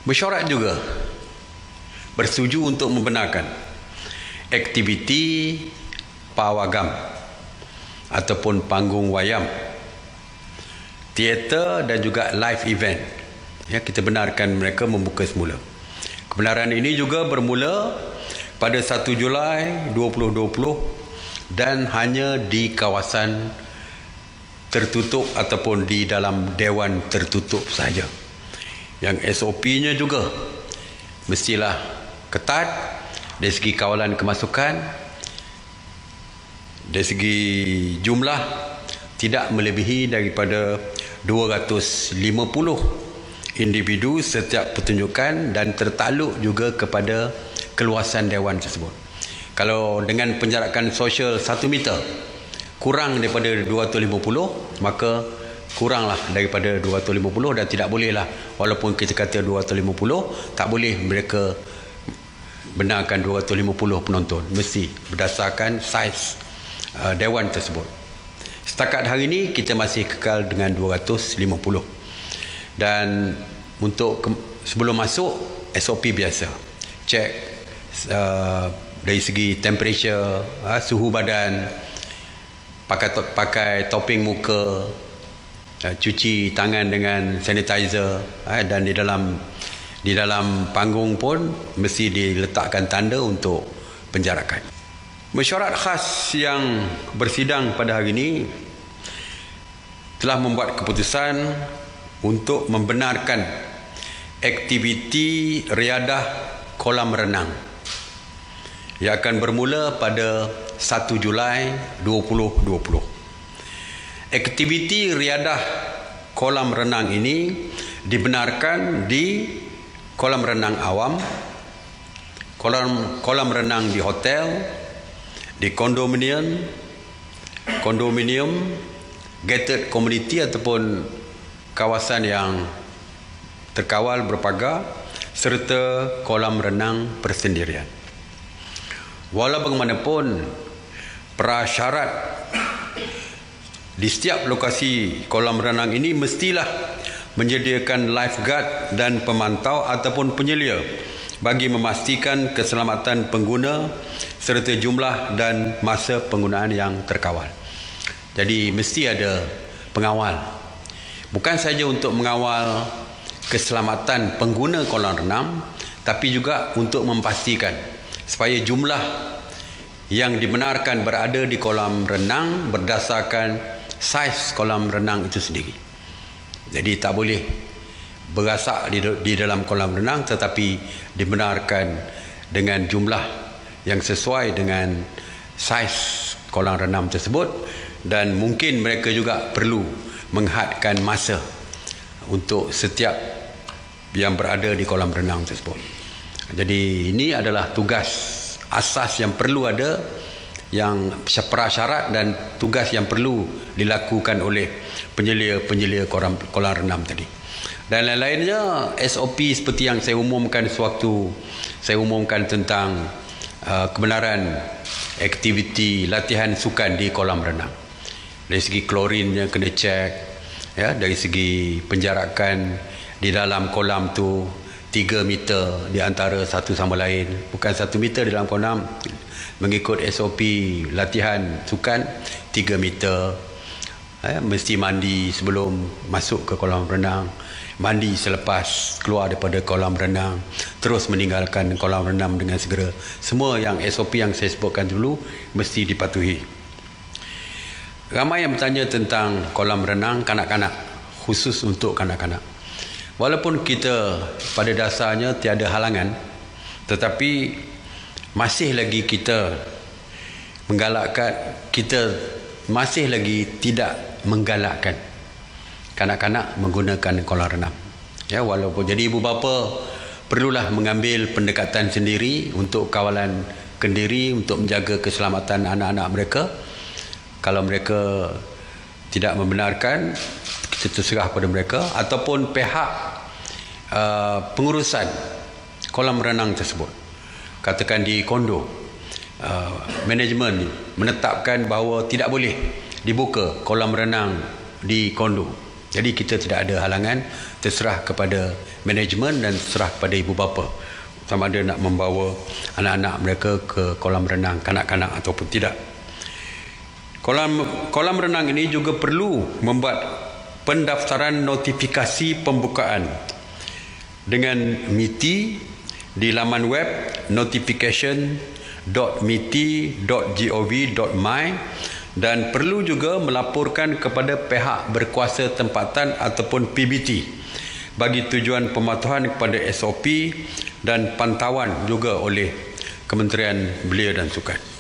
Mesyuarat juga bersetuju untuk membenarkan aktiviti pawagam ataupun panggung wayang, teater dan juga live event. Kita benarkan mereka membuka semula. Kebenaran ini juga bermula pada 1 Julai 2020 dan hanya di kawasan tertutup ataupun di dalam dewan tertutup saja. Yang SOP-nya juga mestilah ketat dari segi kawalan kemasukan, dari segi jumlah tidak melebihi daripada 250 individu setiap pertunjukan dan tertakluk juga kepada keluasan dewan tersebut. Kalau dengan penjarakan sosial 1 meter kurang daripada 250, maka kuranglah daripada 250 dan tidak bolehlah, walaupun kita kata 250, tak boleh mereka benarkan 250 penonton, mesti berdasarkan saiz dewan tersebut. Setakat hari ini kita masih kekal dengan 250. Dan untuk sebelum masuk, SOP biasa, cek dari segi temperature, suhu badan, pakai topeng muka, cuci tangan dengan sanitizer, dan di dalam panggung pun mesti diletakkan tanda untuk penjarakan. Mesyuarat khas yang bersidang pada hari ini telah membuat keputusan untuk membenarkan aktiviti riadah kolam renang yang akan bermula pada 1 Julai 2020. Aktiviti riadah kolam renang ini dibenarkan di kolam renang awam, kolam renang di hotel, di kondominium, gated community ataupun kawasan yang terkawal berpagar, serta kolam renang persendirian. Walau bagaimanapun, prasyarat di setiap lokasi kolam renang ini mestilah menyediakan lifeguard dan pemantau ataupun penyelia bagi memastikan keselamatan pengguna serta jumlah dan masa penggunaan yang terkawal. Jadi mesti ada pengawal. Bukan saja untuk mengawal keselamatan pengguna kolam renang, tapi juga untuk memastikan supaya jumlah yang dibenarkan berada di kolam renang berdasarkan saiz kolam renang itu sendiri. Jadi tak boleh berasak di dalam kolam renang, tetapi dibenarkan dengan jumlah yang sesuai dengan saiz kolam renang tersebut, dan mungkin mereka juga perlu menghadkan masa untuk setiap yang berada di kolam renang tersebut. Jadi ini adalah tugas asas yang perlu ada, yang prasyarat dan tugas yang perlu dilakukan oleh penyelia kolam renang tadi. Dan lain-lainnya SOP seperti yang saya umumkan sewaktu saya umumkan tentang kebenaran aktiviti latihan sukan di kolam renang. Dari segi klorinnya kena cek, dari segi penjarakan di dalam kolam tu 3 meter di antara satu sama lain, bukan 1 meter di dalam kolam. Mengikut SOP latihan sukan 3 meter, mesti mandi sebelum masuk ke kolam renang, mandi selepas keluar daripada kolam renang, terus meninggalkan kolam renang dengan segera. Semua yang SOP yang saya sebutkan dulu mesti dipatuhi. Ramai yang bertanya tentang kolam renang kanak-kanak, khusus untuk kanak-kanak. Walaupun kita pada dasarnya tiada halangan, tetapi masih lagi kita masih lagi tidak menggalakkan kanak-kanak menggunakan kolam renang. Walaupun jadi ibu bapa perlulah mengambil pendekatan sendiri untuk kawalan kendiri, untuk menjaga keselamatan anak-anak mereka. Kalau mereka tidak membenarkan, kita terserah pada mereka, ataupun pihak pengurusan kolam renang tersebut, katakan di kondo, manajemen menetapkan bahawa tidak boleh dibuka kolam renang di kondo, Jadi kita tidak ada halangan, terserah kepada manajemen dan terserah kepada ibu bapa sama ada nak membawa anak-anak mereka ke kolam renang kanak-kanak ataupun tidak. Kolam renang ini juga perlu membuat pendaftaran notifikasi pembukaan dengan MITI di laman web notification.miti.gov.my dan perlu juga melaporkan kepada pihak berkuasa tempatan ataupun PBT bagi tujuan pematuhan kepada SOP dan pantauan juga oleh Kementerian Belia dan Sukan.